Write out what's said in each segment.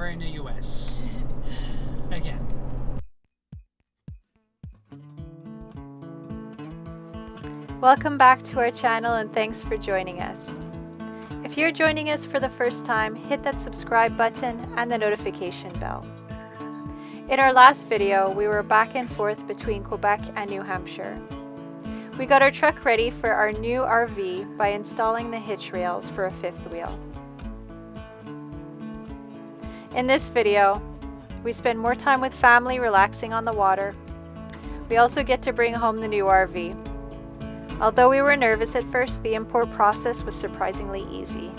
we're in the US. Again. Welcome back to our channel and thanks for joining us. If you're joining us for the first time, hit that subscribe button and the notification bell. In our last video, we were back and forth between Quebec and New Hampshire. We got our truck ready for our new RV by installing the hitch rails for a fifth wheel. In this video, we spend more time with family relaxing on the water. We also get to bring home the new RV. Although we were nervous at first, the import process was surprisingly easy.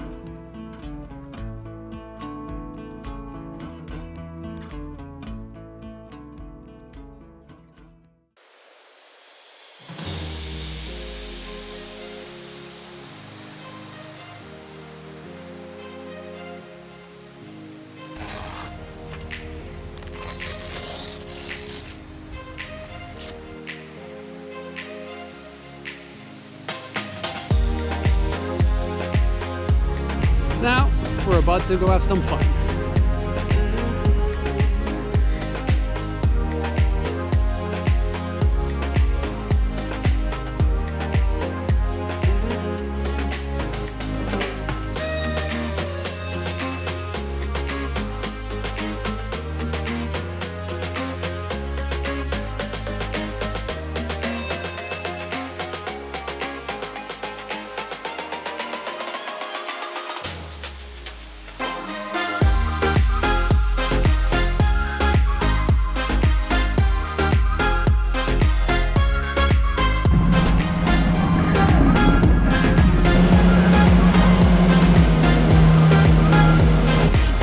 Now, we're about to go have some fun.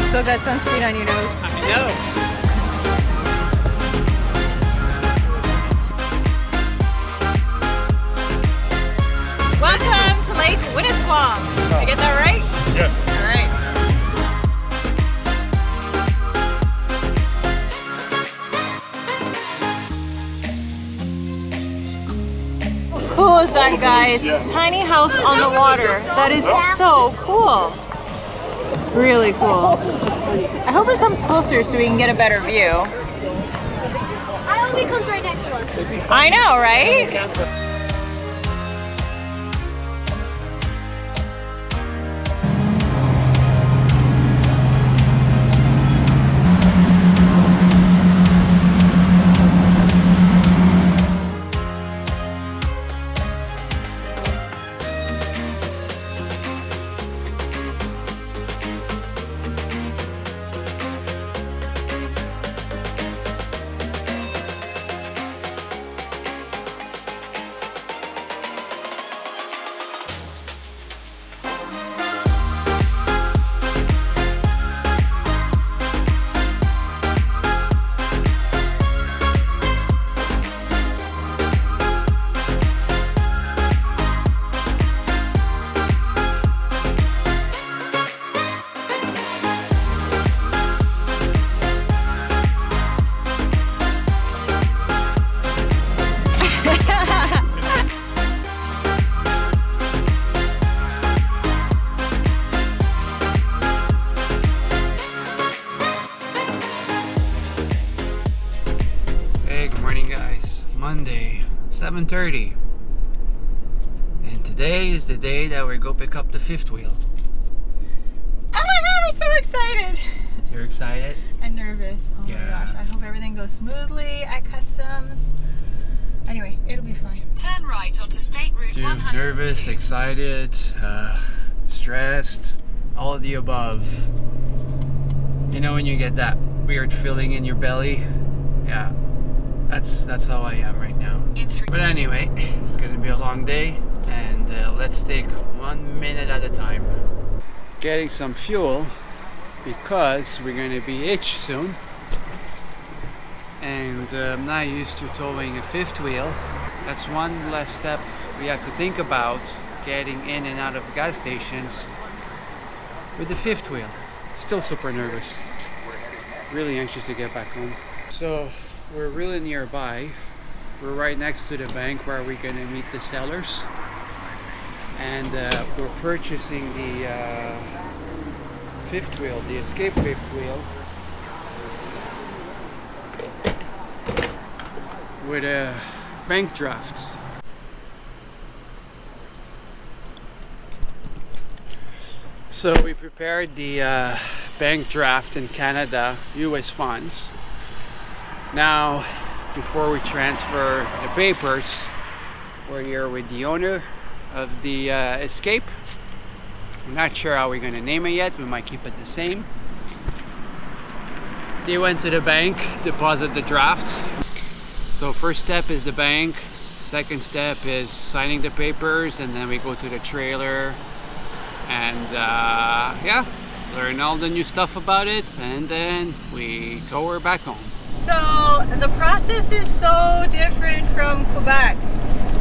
Still got sunscreen on your nose. I know. Welcome to Lake Winnisquam. Did I get that right? Yes. All right. How cool is that, guys? Tiny house on the water. That is so cool. Really cool. I hope it comes closer so we can get a better view. I hope it comes right next to us. I know, right? Monday, 7:30, and today is the day that we go pick up the fifth wheel. Oh my god, we're so excited! You're excited? And nervous. Oh Yeah. my gosh, I hope everything goes smoothly at customs. Anyway, it'll be fine. Turn right onto State Route Dude, 102. nervous, excited, stressed, all of the above. You know when you get that weird feeling in your belly? Yeah. That's how I am right now. But anyway, it's gonna be a long day, and let's take 1 minute at a time. Getting some fuel because we're gonna be hitched soon, and I'm not used to towing a fifth wheel. That's one less step we have to think about, getting in and out of gas stations with the fifth wheel. Still super nervous. Really anxious to get back home. So we're really nearby. We're right next to the bank where we're gonna meet the sellers, and we're purchasing the fifth wheel, the Escape fifth wheel, with a bank draft. So we prepared the bank draft in Canada, US funds. Now, before we transfer the papers, we're here with the owner of the Escape. I'm not sure how we're going to name it yet. We might keep it the same. They went to the bank, deposit the draft. So first step is the bank, second step is signing the papers, and then we go to the trailer and yeah, learn all the new stuff about it, and then we tow her back home. So the process is so different from Quebec.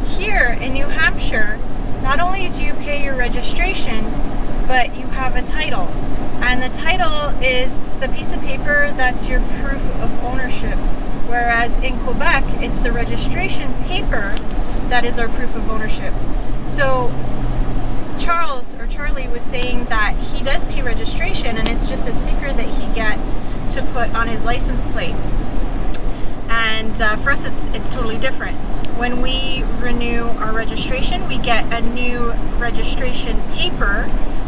Here in New Hampshire, not only do you pay your registration, but you have a title. And the title is the piece of paper that's your proof of ownership. Whereas in Quebec, it's the registration paper that is our proof of ownership. So Charlie was saying that he does pay registration, and it's just a sticker that he gets to put on his license plate. And for us, it's totally different. When we renew our registration, we get a new registration paper,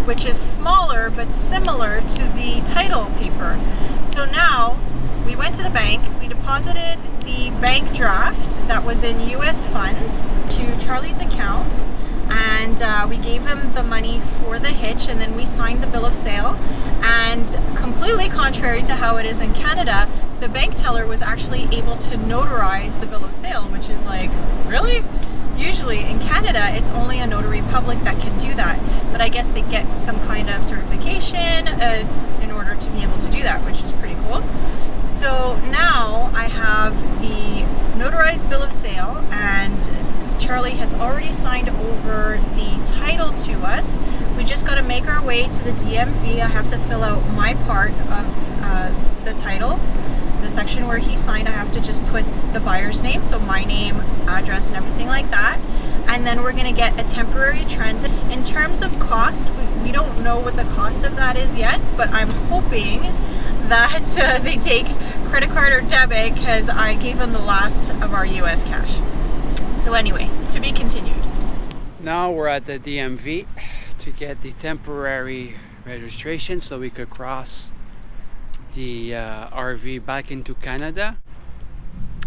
which is smaller but similar to the title paper. So now we went to the bank, we deposited the bank draft that was in US funds to Charlie's account, and we gave him the money for the hitch, and then we signed the bill of sale. And completely contrary to how it is in Canada, the bank teller was actually able to notarize the bill of sale, which is like, really? Usually in Canada, it's only a notary public that can do that. But I guess they get some kind of certification in order to be able to do that, which is pretty cool. So now I have the notarized bill of sale, and Charlie has already signed over the title to us. We just got to make our way to the DMV. I have to fill out my part of the title. The section where he signed, I have to just put the buyer's name, so my name, address, and everything like that. And then we're going to get a temporary transit. In terms of cost, we don't know what the cost of that is yet, but I'm hoping that they take credit card or debit, because I gave them the last of our US cash. So anyway, to be continued. Now we're at the DMV to get the temporary registration so we could cross the RV back into Canada.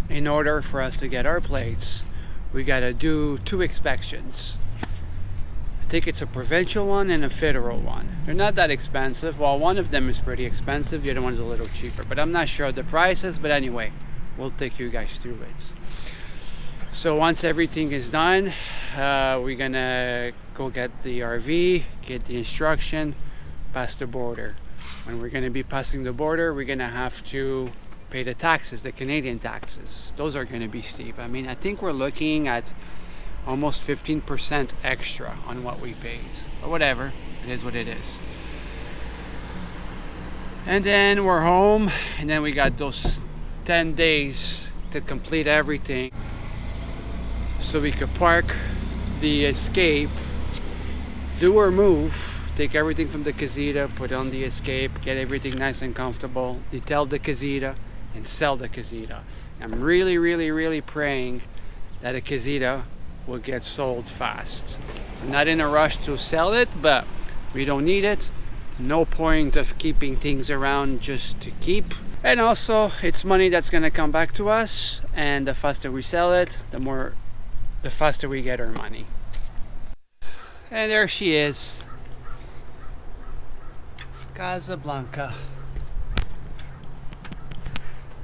In order for us to get our plates, we gotta do 2 inspections. I think it's a provincial one and a federal one. They're not that expensive. Well, one of them is pretty expensive, the other one's a little cheaper, but I'm not sure of the prices. But anyway, we'll take you guys through it. So once everything is done, we're gonna go get the RV, get the instruction, pass the border. When we're gonna be passing the border, we're gonna have to pay the taxes, the Canadian taxes. Those are gonna be steep. I mean, I think we're looking at almost 15% extra on what we paid. But whatever, it is what it is. And then we're home, and then we got those 10 days to complete everything, so we could park the Escape, do our move, take everything from the casita, put on the Escape, get everything nice and comfortable, detail the casita, and sell the casita. I'm really, really, really praying that the casita will get sold fast. I'm not in a rush to sell it, but we don't need it. No point of keeping things around just to keep. And also, it's money that's gonna come back to us, and the faster we sell it, the faster we get our money. And there she is, Casablanca.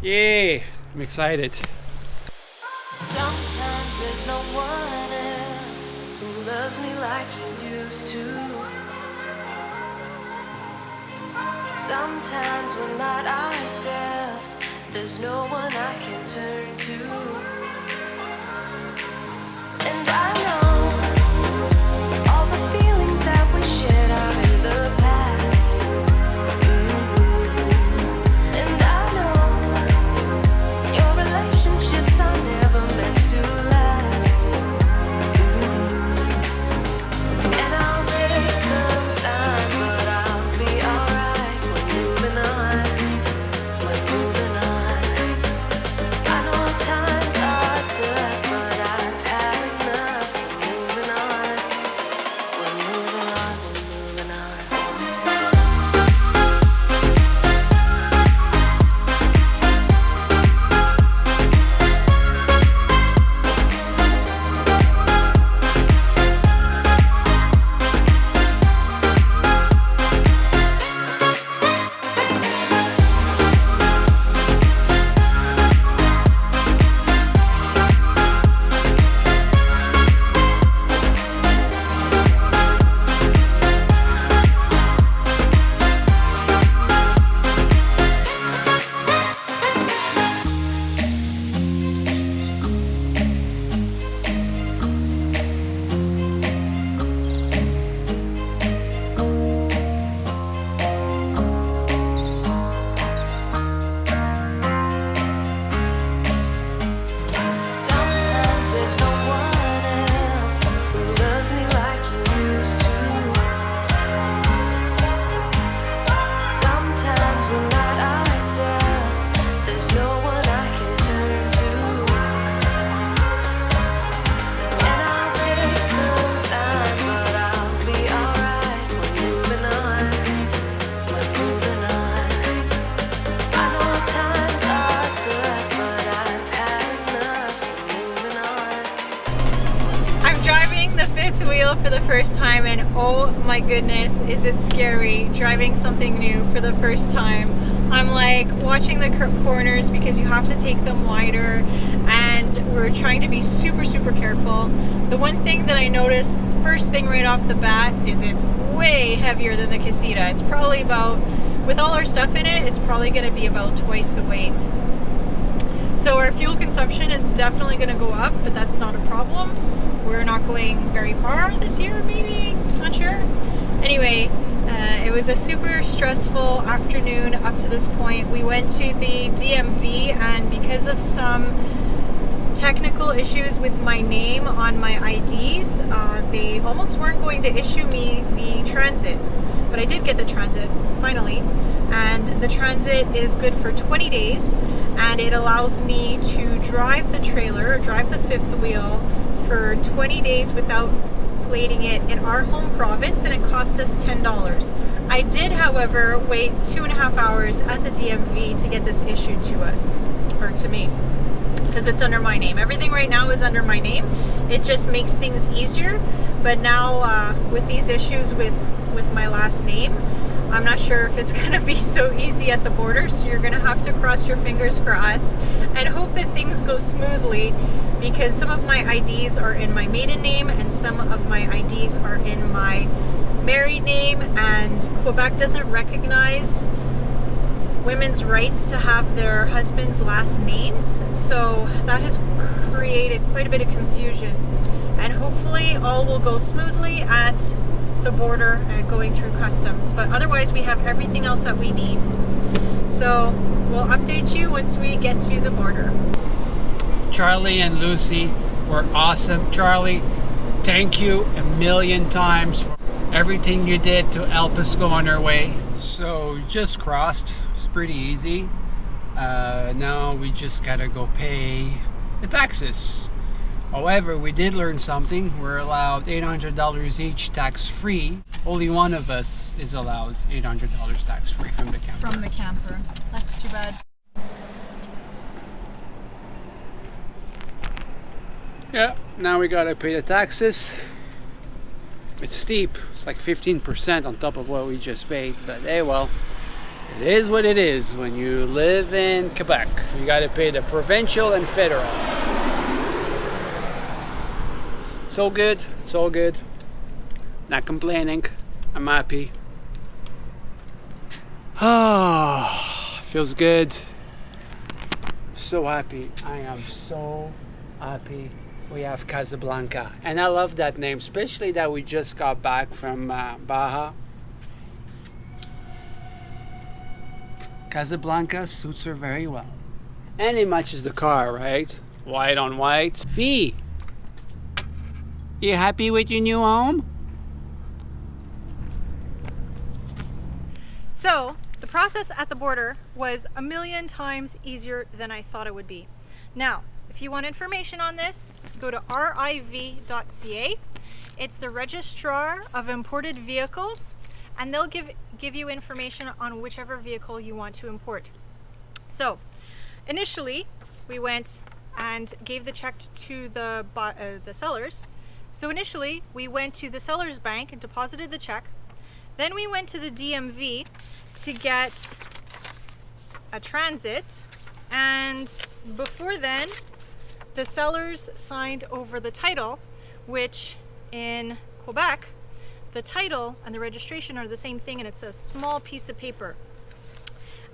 Yay! I'm excited. Sometimes there's no one else who loves me like you used to. Sometimes we're not ourselves, there's no one I can turn to. And I know all the feelings that we shared are in the past. And I know your relationships are never meant to last. And I'll take some time, but I'll be alright. We're moving on, we're moving on. I know times are for the first time, and oh my goodness, is it scary driving something new for the first time. I'm like watching the corners because you have to take them wider, and we're trying to be super careful. The one thing that I noticed first thing right off the bat is it's way heavier than the Casita. It's probably about, with all our stuff in it, it's probably going to be about twice the weight. So our fuel consumption is definitely going to go up, but that's not a problem. We're not going very far this year, maybe, not sure. Anyway, it was a super stressful afternoon up to this point. We went to the DMV, and because of some technical issues with my name on my IDs, they almost weren't going to issue me the transit. But I did get the transit, finally. And the transit is good for 20 days, and it allows me to drive the trailer, drive the fifth wheel, for 20 days without plating it in our home province, and it cost us $10. I did, however, wait 2.5 hours at the DMV to get this issued to us, or to me, because it's under my name. Everything right now is under my name. It just makes things easier, but now with these issues with my last name, I'm not sure if it's going to be so easy at the border, so you're going to have to cross your fingers for us and hope that things go smoothly, because some of my IDs are in my maiden name and some of my IDs are in my married name, and Quebec doesn't recognize women's rights to have their husband's last names, so that has created quite a bit of confusion, and hopefully all will go smoothly at the border and going through customs, but otherwise we have everything else that we need. So we'll update you once we get to the border. Charlie and Lucy were awesome. Charlie, thank you a million times for everything you did to help us go on our way. So just crossed. It's pretty easy. Now we just gotta go pay the taxes. However, we did learn something. We're allowed $800 each tax-free. Only one of us is allowed $800 tax-free from the camper. From the camper. That's too bad. Yeah, now we gotta pay the taxes. It's steep. It's like 15% on top of what we just paid. But hey, well, it is what it is. When you live in Quebec, you gotta pay the provincial and federal. So good, so good. Not complaining. I'm happy. Ah, feels good. So happy. I am so happy we have Casablanca. And I love that name, especially that we just got back from Baja. Casablanca suits her very well. And it matches the car, right? White on white. Fee! You happy with your new home? So, the process at the border was a million times easier than I thought it would be. Now, if you want information on this, go to riv.ca. It's the Registrar of Imported Vehicles, and they'll give you information on whichever vehicle you want to import. So, initially, we went and gave the check to the sellers. So initially, we went to the seller's bank and deposited the check. Then we went to the DMV to get a transit, and before then, the sellers signed over the title, which in Quebec, the title and the registration are the same thing, and it's a small piece of paper.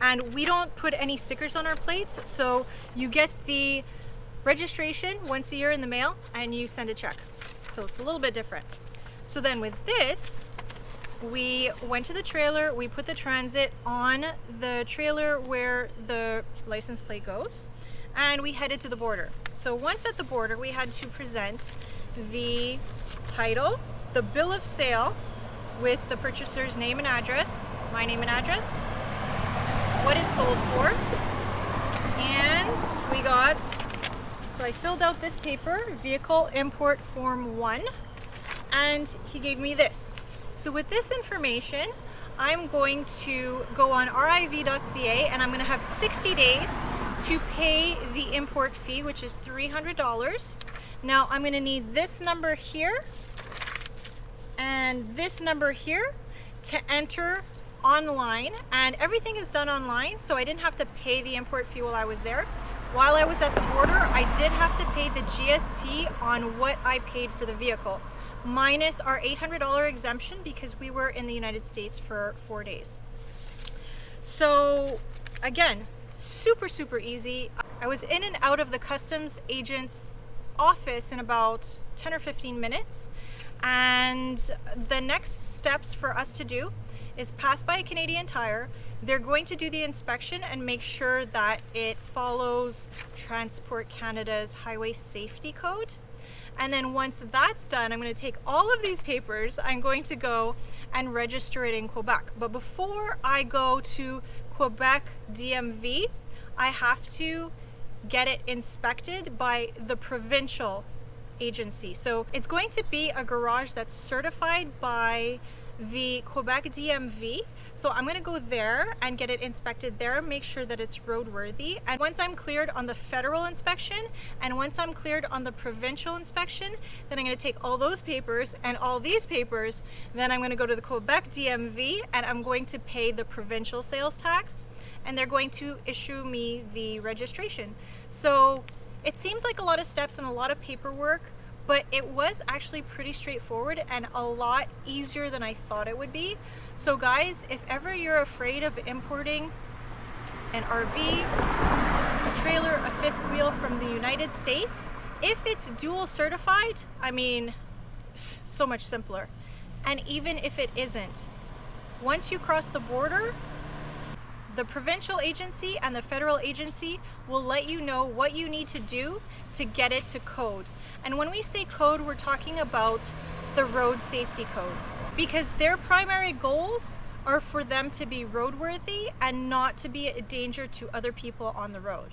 And we don't put any stickers on our plates, so you get the registration once a year in the mail and you send a check. So it's a little bit different. So then with this, we went to the trailer, we put the transit on the trailer where the license plate goes, and we headed to the border. So once at the border, we had to present the title, the bill of sale with the purchaser's name and address, my name and address, what it sold for, and we got, so I filled out this paper, Vehicle Import Form 1, and he gave me this. So with this information, I'm going to go on riv.ca and I'm going to have 60 days to pay the import fee, which is $300. Now I'm going to need this number here and this number here to enter online, and everything is done online, so I didn't have to pay the import fee while I was there. While I was at the border, I did have to pay the GST on what I paid for the vehicle, minus our $800 exemption because we were in the United States for 4 days. So again, super easy. I was in and out of the customs agent's office in about 10 or 15 minutes, and the next steps for us to do is pass by a Canadian Tire. They're going to do the inspection and make sure that it follows Transport Canada's Highway Safety Code. And then once that's done, I'm going to take all of these papers, I'm going to go and register it in Quebec. But before I go to Quebec DMV, I have to get it inspected by the provincial agency. So it's going to be a garage that's certified by the Quebec DMV. So I'm going to go there and get it inspected there, make sure that it's roadworthy. And once I'm cleared on the federal inspection and once I'm cleared on the provincial inspection, then I'm going to take all those papers and all these papers, then I'm going to go to the Quebec DMV and I'm going to pay the provincial sales tax, and they're going to issue me the registration. So it seems like a lot of steps and a lot of paperwork, but it was actually pretty straightforward and a lot easier than I thought it would be. So guys, if ever you're afraid of importing an RV, a trailer, a fifth wheel from the United States, if it's dual certified, I mean, so much simpler. And even if it isn't, once you cross the border, the provincial agency and the federal agency will let you know what you need to do to get it to code. And when we say code, we're talking about the road safety codes, because their primary goals are for them to be roadworthy and not to be a danger to other people on the road.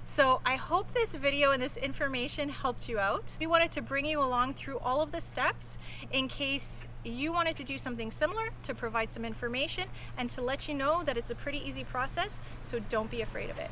So I hope this video and this information helped you out. We wanted to bring you along through all of the steps in case you wanted to do something similar, to provide some information and to let you know that it's a pretty easy process, so don't be afraid of it.